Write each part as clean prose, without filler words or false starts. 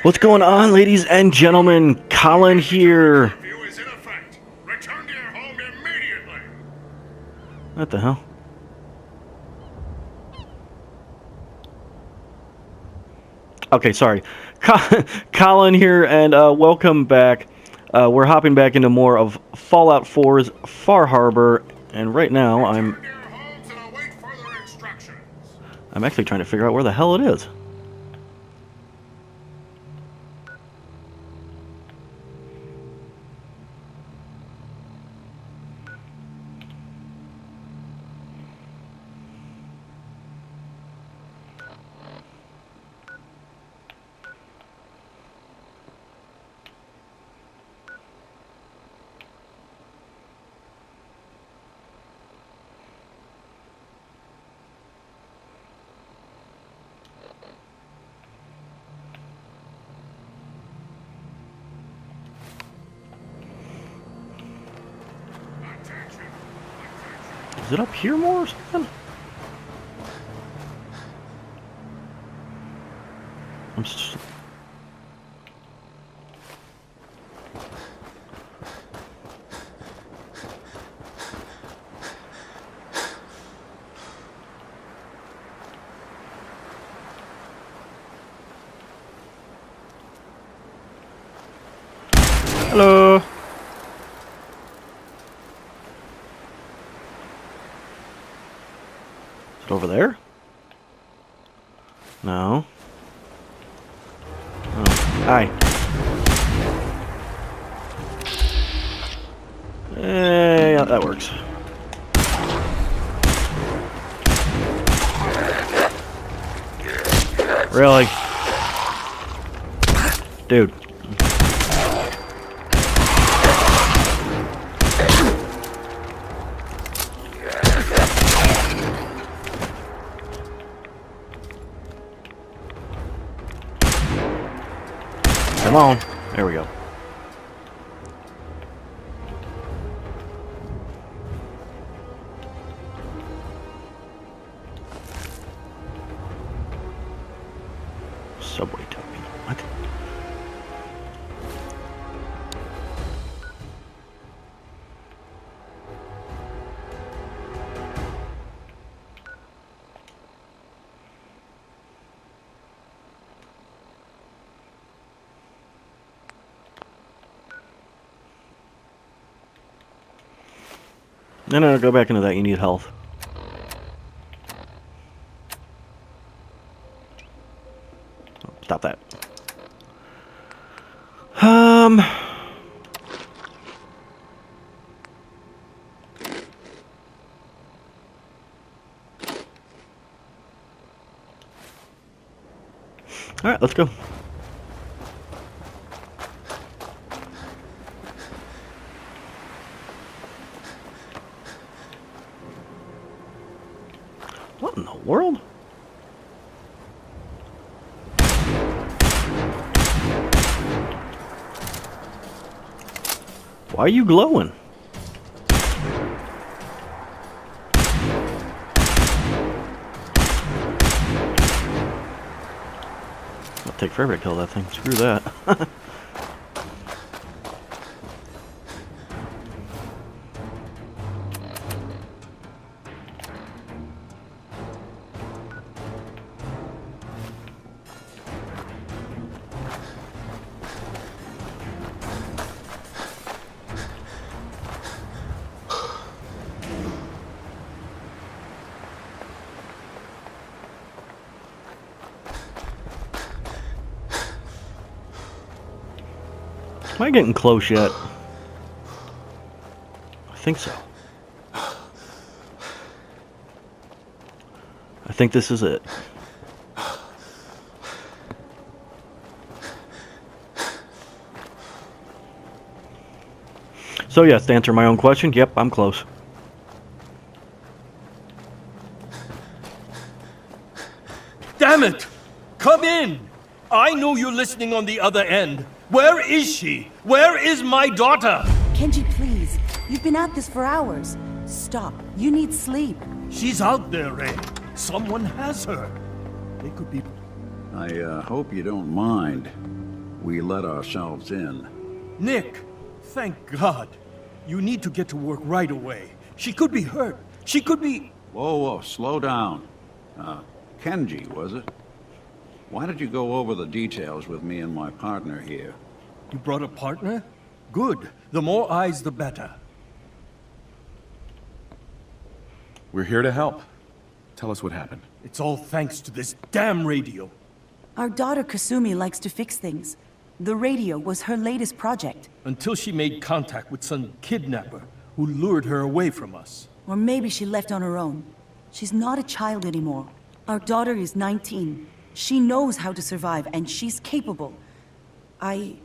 What's going on, ladies and gentlemen? Colin here. Curfew is in effect. Return to your home immediately. What the hell? Okay, sorry. Colin here, and welcome back. We're hopping back into more of Fallout 4's Far Harbor, and right now Return to your homes and await further instructions. I'm actually trying to figure out where the hell it is. Is it up here more or something? Hello. Over there? No. Oh, hi. Yeah, that works. Really? Dude. Come on. There we go. Subway token. What? No, go back into that. You need health. Oh, stop that. All right, let's go. What in the world? Why are you glowing? It'll take forever to kill that thing. Screw that. Am I getting close yet? I think so. I think this is it. So yes, to answer my own question, yep, I'm close. Damn it! Come in! I know you're listening on the other end. Where is she? Where is my daughter? Kenji, please. You've been at this for hours. Stop. You need sleep. She's out there, Ray. Someone has her. They could be... I hope you don't mind. we let ourselves in. Nick, thank God. You need to get to work right away. She could be hurt. She could be... Whoa, slow down. Kenji, was it? Why did you go over the details with me and my partner here? You brought a partner? Good. The more eyes, the better. We're here to help. Tell us what happened. It's all thanks to this damn radio. Our daughter Kasumi likes to fix things. The radio was her latest project. Until she made contact with some kidnapper who lured her away from us. Or maybe she left on her own. She's not a child anymore. Our daughter is 19. She knows how to survive, and she's capable. I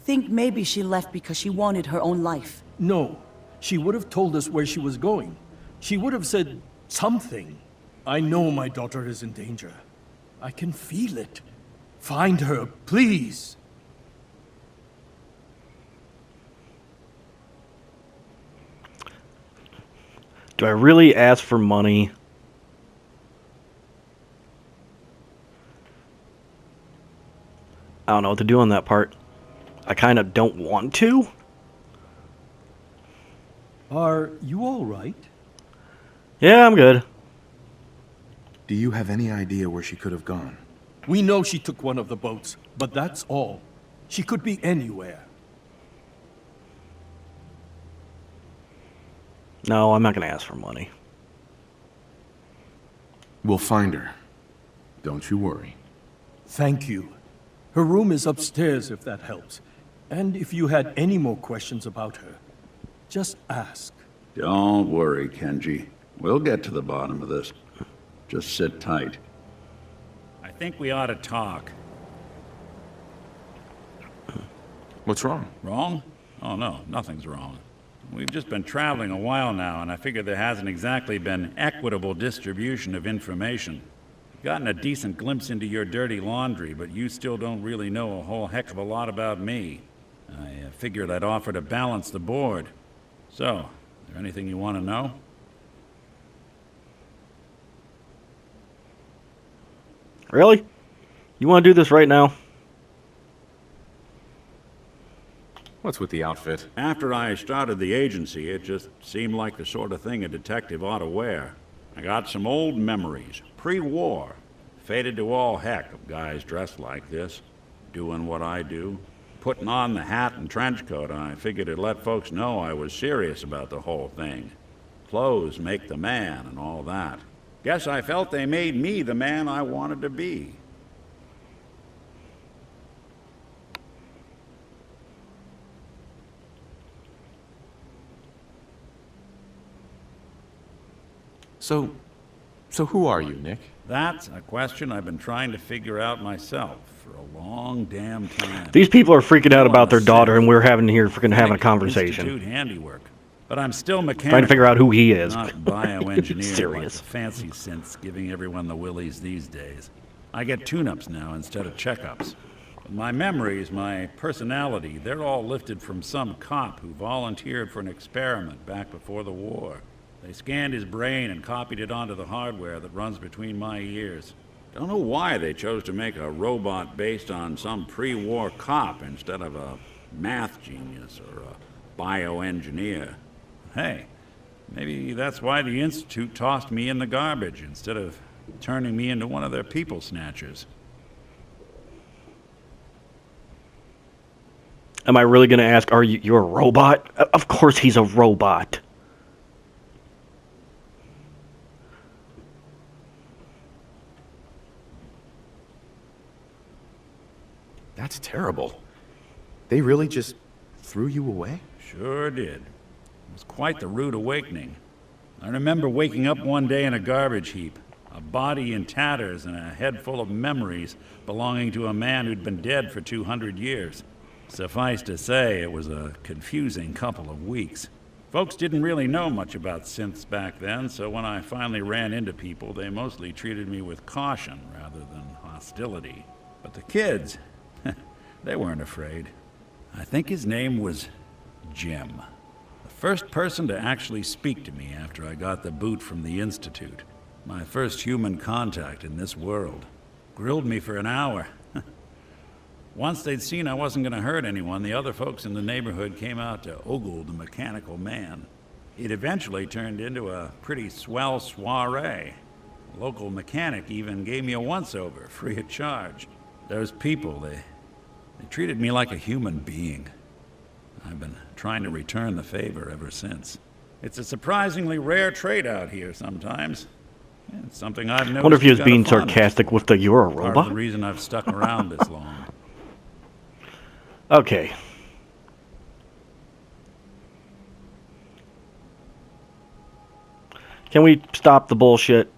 think maybe she left because she wanted her own life. No. She would have told us where she was going. She would have said something. I know my daughter is in danger. I can feel it. Find her, please. Do I really ask for money? I don't know what to do on that part. I kind of don't want to. Are you all right? Yeah, I'm good. Do you have any idea where she could have gone? We know she took one of the boats, but that's all. She could be anywhere. No, I'm not going to ask for money. We'll find her. Don't you worry. Thank you. Her room is upstairs, if that helps. And if you had any more questions about her, just ask. Don't worry, Kenji. We'll get to the bottom of this. Just sit tight. I think we ought to talk. What's wrong? Wrong? Oh no, nothing's wrong. We've just been traveling a while now, and I figure there hasn't exactly been equitable distribution of information. I've gotten a decent glimpse into your dirty laundry, but you still don't really know a whole heck of a lot about me. I figured I'd offer to balance the board. So, is there anything you want to know? Really? You want to do this right now? What's with the outfit? After I started the agency, it just seemed like the sort of thing a detective ought to wear. I got some old memories, pre-war. Faded to all heck of guys dressed like this, doing what I do. Putting on the hat and trench coat, I figured it'd let folks know I was serious about the whole thing. Clothes make the man and all that. Guess I felt they made me the man I wanted to be. So who are you, Nick? That's a question I've been trying to figure out myself for a long damn time. These people are freaking out about their daughter, and we're having having a conversation. Institute handiwork. But I'm still mechanical. Trying to figure out who he is. Not bioengineered Serious. like the fancy synths giving everyone the willies these days. I get tune-ups now instead of checkups. But my memories, my personality, they're all lifted from some cop who volunteered for an experiment back before the war. They scanned his brain and copied it onto the hardware that runs between my ears. Don't know why they chose to make a robot based on some pre-war cop instead of a math genius or a bioengineer. Hey, maybe that's why the Institute tossed me in the garbage instead of turning me into one of their people snatchers. Am I really going to ask, you're a robot? Of course he's a robot. That's terrible. They really just threw you away? Sure did. It was quite the rude awakening. I remember waking up one day in a garbage heap, a body in tatters and a head full of memories belonging to a man who'd been dead for 200 years. Suffice to say, it was a confusing couple of weeks. Folks didn't really know much about synths back then, so when I finally ran into people, they mostly treated me with caution rather than hostility. But the kids, they weren't afraid. I think his name was Jim. The first person to actually speak to me after I got the boot from the Institute. My first human contact in this world. Grilled me for an hour. Once they'd seen I wasn't going to hurt anyone, the other folks in the neighborhood came out to ogle the mechanical man. It eventually turned into a pretty swell soiree. A local mechanic even gave me a once-over, free of charge. Those people, they treated me like a human being. I've been trying to return the favor ever since. It's a surprisingly rare trait out here sometimes. It's something I've noticed. I wonder if he was you got a being fondness sarcastic for. with the "you're a Part of robot." the reason I've stuck around this long. Okay. Can we stop the bullshit?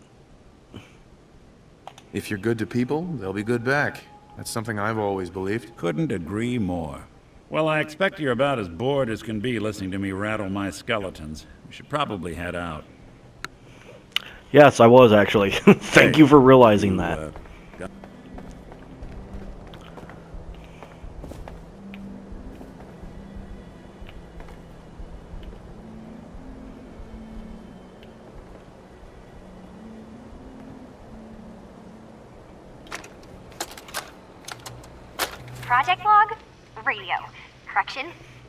If you're good to people, they'll be good back. That's something I've always believed. Couldn't agree more. Well, I expect you're about as bored as can be listening to me rattle my skeletons. We should probably head out. Yes, I was actually. Thank you for realizing that. Project log? Radio. Correction.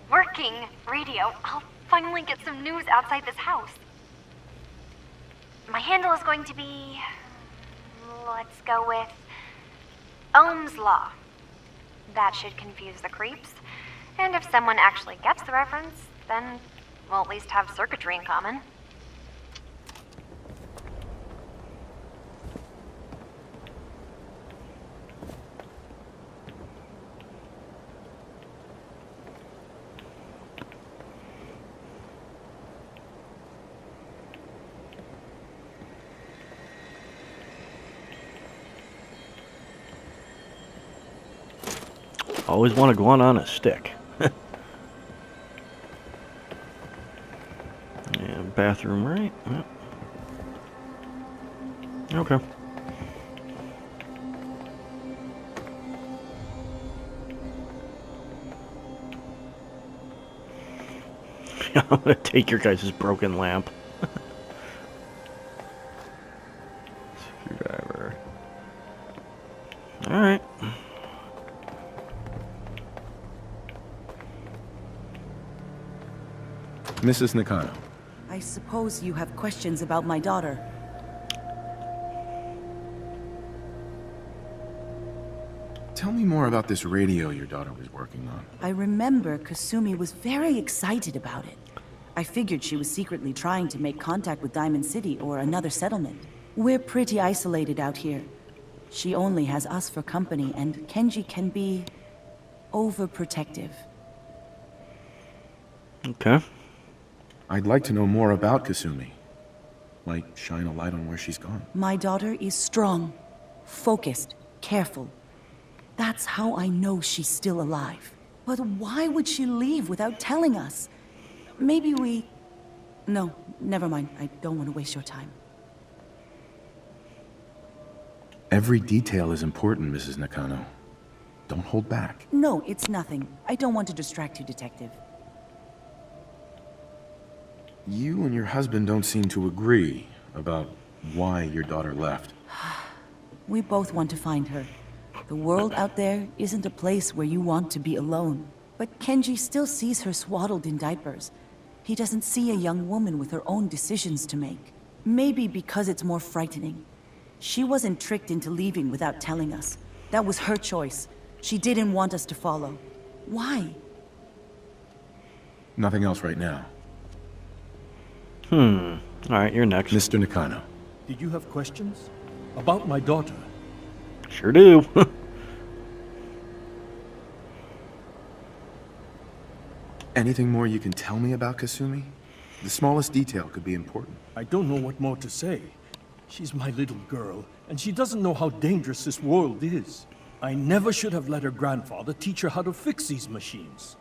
Working radio. I'll finally get some news outside this house. My handle is going to be... let's go with... Ohm's Law. That should confuse the creeps. And if someone actually gets the reference, then we'll at least have circuitry in common. Always want to go on a stick. And bathroom, right? Yep. Okay. I'm gonna take your guys' broken lamp. Screwdriver. Alright. Mrs. Nakano. I suppose you have questions about my daughter. Tell me more about this radio your daughter was working on. I remember Kasumi was very excited about it. I figured she was secretly trying to make contact with Diamond City or another settlement. We're pretty isolated out here. She only has us for company, and Kenji can be overprotective. Okay. I'd like to know more about Kasumi. Might shine a light on where she's gone. My daughter is strong, focused, careful. That's how I know she's still alive. But why would she leave without telling us? Maybe we... No, never mind. I don't want to waste your time. Every detail is important, Mrs. Nakano. Don't hold back. No, it's nothing. I don't want to distract you, Detective. You and your husband don't seem to agree about why your daughter left. We both want to find her. The world out there isn't a place where you want to be alone. But Kenji still sees her swaddled in diapers. He doesn't see a young woman with her own decisions to make. Maybe because it's more frightening. She wasn't tricked into leaving without telling us. That was her choice. She didn't want us to follow. Why? Nothing else right now. Alright, you're next. Mr. Nakano. Did you have questions? About my daughter? Sure do. Anything more you can tell me about Kasumi? The smallest detail could be important. I don't know what more to say. She's my little girl, and she doesn't know how dangerous this world is. I never should have let her grandfather teach her how to fix these machines.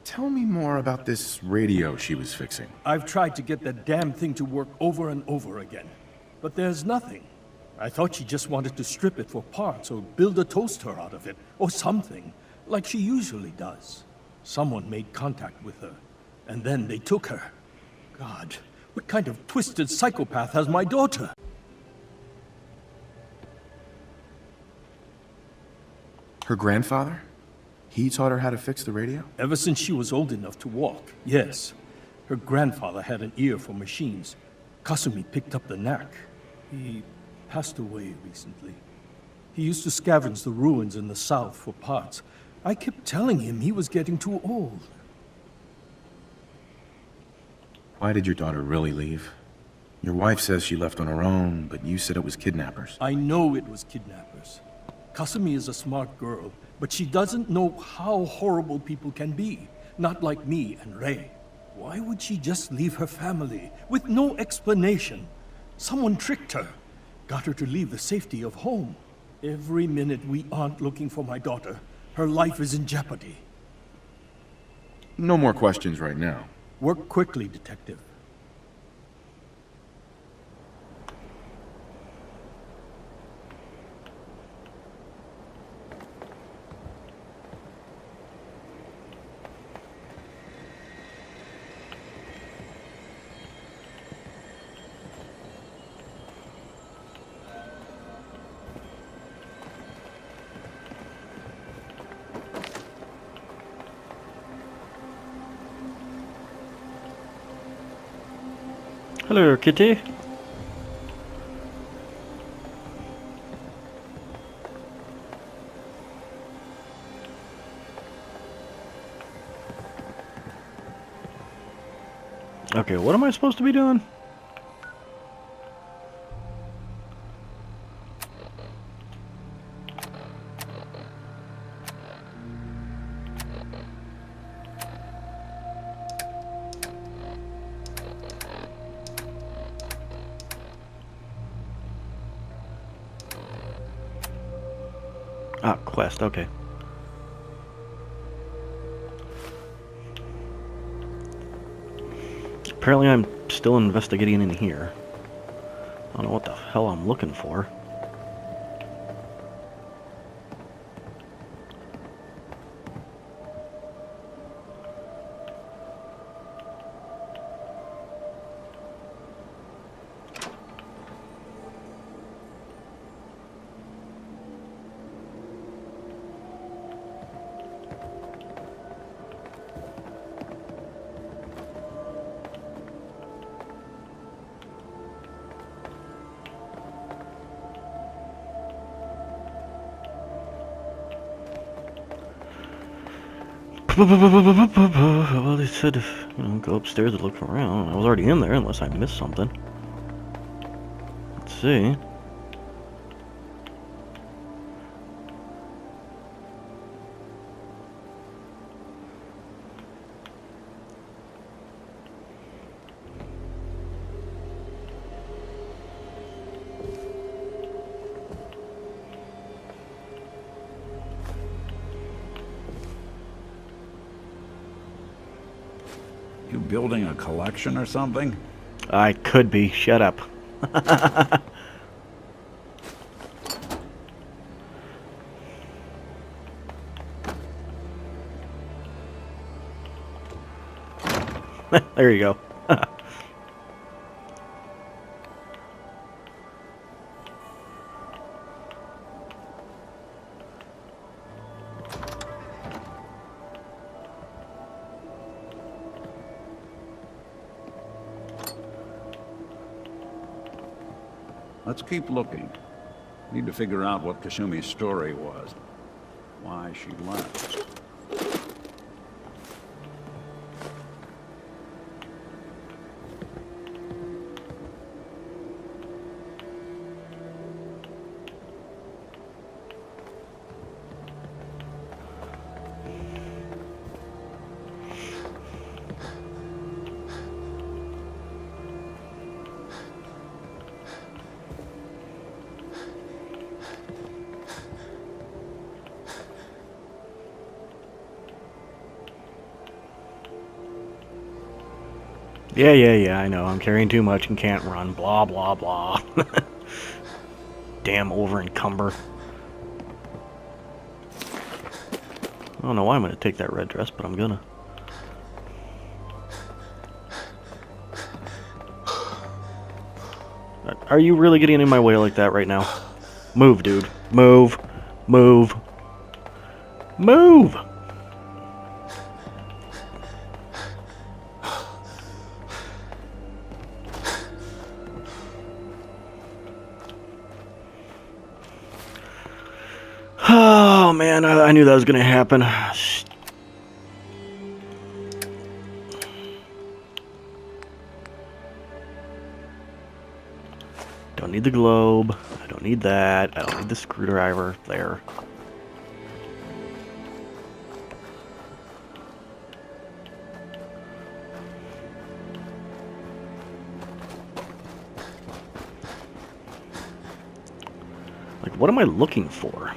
Tell me more about this radio she was fixing. I've tried to get that damn thing to work over and over again, but there's nothing. I thought she just wanted to strip it for parts or build a toaster out of it, or something, like she usually does. Someone made contact with her, and then they took her. God, what kind of twisted psychopath has my daughter? Her grandfather? He taught her how to fix the radio? Ever since she was old enough to walk, yes. Her grandfather had an ear for machines. Kasumi picked up the knack. He passed away recently. He used to scavenge the ruins in the south for parts. I kept telling him he was getting too old. Why did your daughter really leave? Your wife says she left on her own, but you said it was kidnappers. I know it was kidnappers. Kasumi is a smart girl, but she doesn't know how horrible people can be. Not like me and Ray. Why would she just leave her family with no explanation? Someone tricked her. Got her to leave the safety of home. Every minute we aren't looking for my daughter, her life is in jeopardy. No more questions right now. Work quickly, Detective. Hello, kitty. Okay, what am I supposed to be doing? Ah, quest, okay. Apparently I'm still investigating in here. I don't know what the hell I'm looking for. Well, they said, go upstairs and look around. I was already in there, unless I missed something. Let's see. You building a collection or something? I could be. Shut up. There you go. Let's keep looking. Need to figure out what Kasumi's story was. Why she left. Yeah, I know. I'm carrying too much and can't run. Blah, blah, blah. Damn over-encumber. I don't know why I'm going to take that red dress, but I'm gonna. Are you really getting in my way like that right now? Move, dude. Move. Move. Move! Oh man, I knew that was gonna happen. Don't need the globe. I don't need that. I don't need the screwdriver. There. Like, what am I looking for?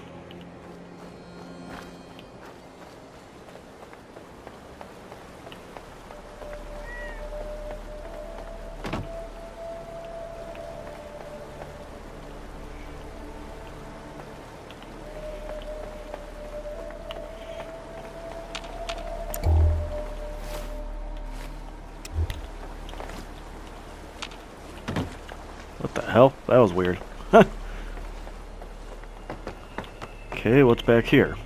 What the hell? That was weird. Okay, what's back here?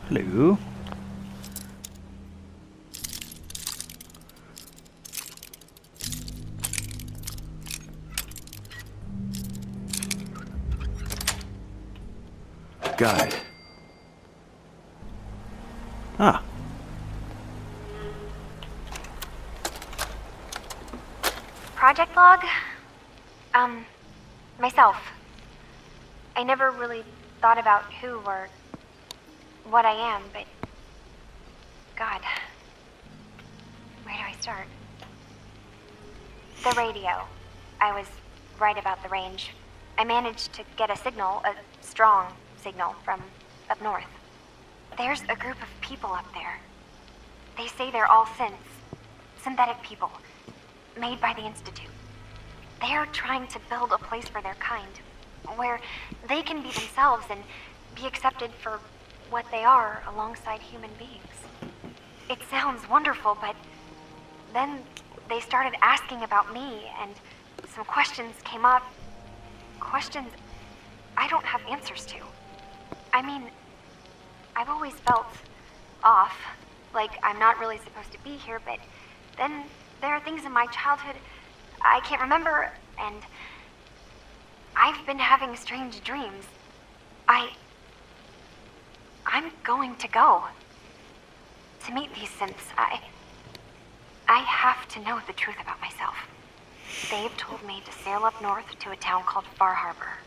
Hello. Got it. Ah. Project log? Myself. I never really thought about who or what I am, but God, where do I start? The radio. I was right about the range. I managed to get a signal, a strong signal, from up north. There's a group of people up there. They say they're all synthetic people, made by the Institute. They're trying to build a place for their kind, where they can be themselves and be accepted for what they are alongside human beings. It sounds wonderful, but then they started asking about me, and some questions came up. Questions I don't have answers to. I mean, I've always felt off, like I'm not really supposed to be here, but then there are things in my childhood I can't remember, and I've been having strange dreams. I'm going to go to meet these synths. I have to know the truth about myself. They've told me to sail up north to a town called Far Harbor.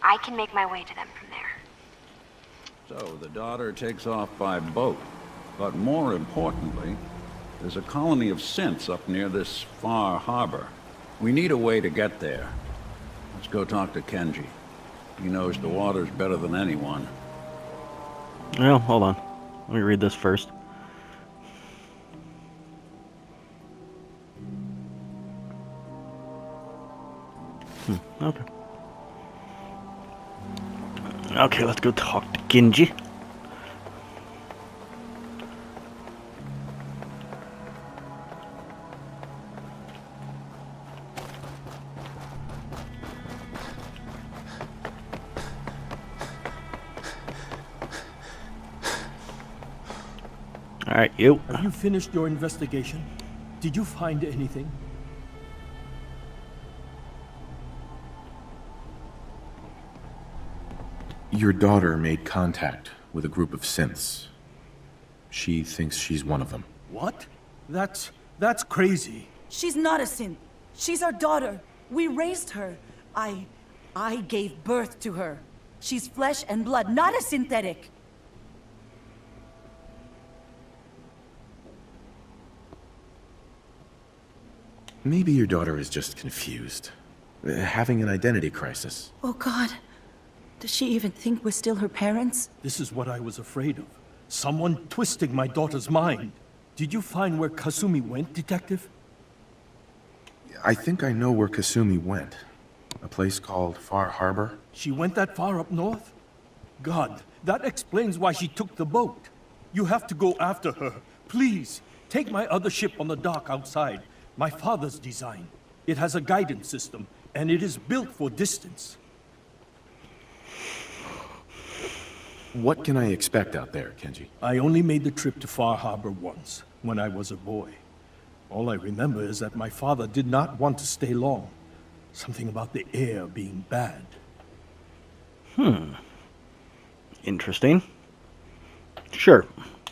I can make my way to them from there. So the daughter takes off by boat. But more importantly, there's a colony of synths up near this Far Harbor. We need a way to get there. Let's go talk to Kenji. He knows the waters better than anyone. Well, hold on. Let me read this first. Okay. Okay, let's go talk to Kenji. All right, you. Have you finished your investigation? Did you find anything? Your daughter made contact with a group of synths. She thinks she's one of them. What? That's crazy. She's not a synth. She's our daughter. We raised her. I gave birth to her. She's flesh and blood, not a synthetic. Maybe your daughter is just confused. Having an identity crisis. Oh God. Does she even think we're still her parents? This is what I was afraid of. Someone twisting my daughter's mind. Did you find where Kasumi went, Detective? I think I know where Kasumi went. A place called Far Harbor. She went that far up north? God, that explains why she took the boat. You have to go after her. Please, take my other ship on the dock outside. My father's design. It has a guidance system, and it is built for distance. What can I expect out there, Kenji? I only made the trip to Far Harbor once, when I was a boy. All I remember is that my father did not want to stay long. Something about the air being bad. Interesting. Sure.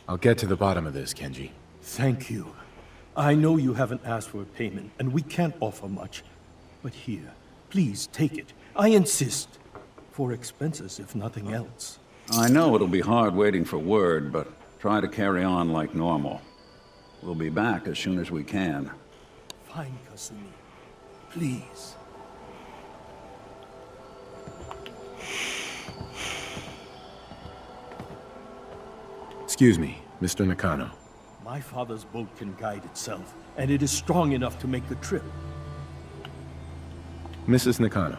I'll get to the bottom of this, Kenji. Thank you. I know you haven't asked for a payment, and we can't offer much. But here, please take it. I insist. For expenses, if nothing else. I know it'll be hard waiting for word, but try to carry on like normal. We'll be back as soon as we can. Fine, Kasumi. Please. Excuse me, Mr. Nakano. My father's boat can guide itself, and it is strong enough to make the trip. Mrs. Nakano.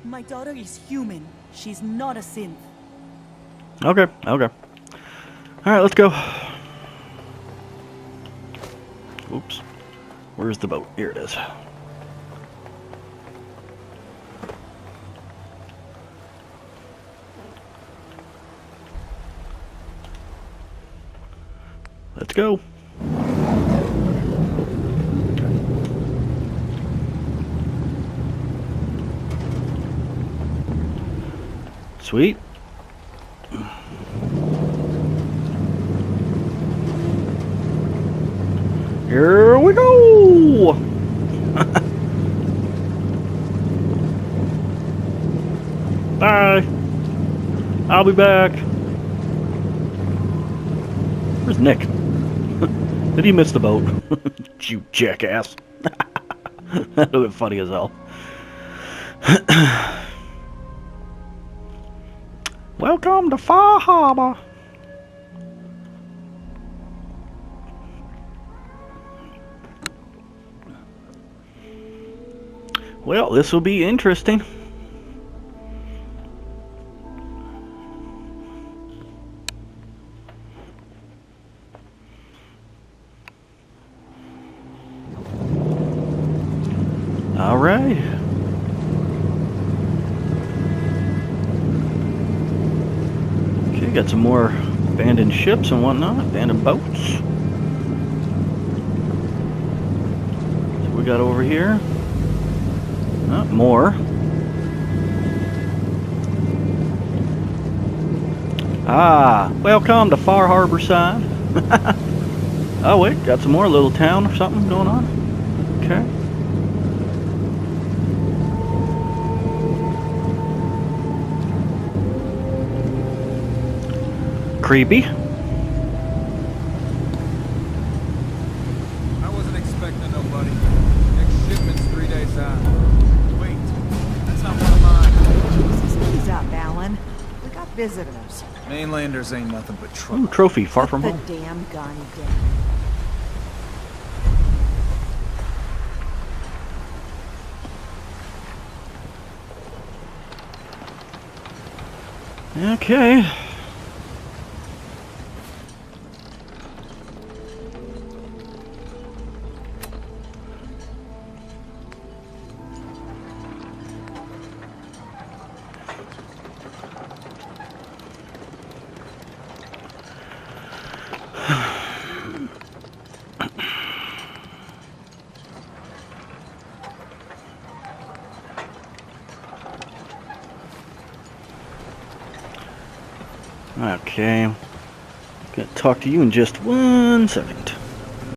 My daughter is human. She's not a synth. Okay, okay. Alright, let's go. Oops. Where's the boat? Here it is. Let's go. Sweet. Here we go! Bye! I'll be back. Where's Nick? Did he miss the boat? You jackass. That would have been funny as hell. Welcome to Far Harbor. Well, this will be interesting. All right. Okay, got some more abandoned ships and whatnot, abandoned boats. So we got over here. More. Ah, welcome to Far Harbor side. Oh wait, got some more little town or something going on. Okay. Creepy. I wasn't expecting nobody. Next shipment's 3 days out. Wait, that's not one of mine. Jesus, ease up, Alan. We got visitors. Mainlanders ain't nothing but trouble. Ooh, trophy, far from The home. damn gun down. Okay. Okay. Gonna talk to you in just 1 second.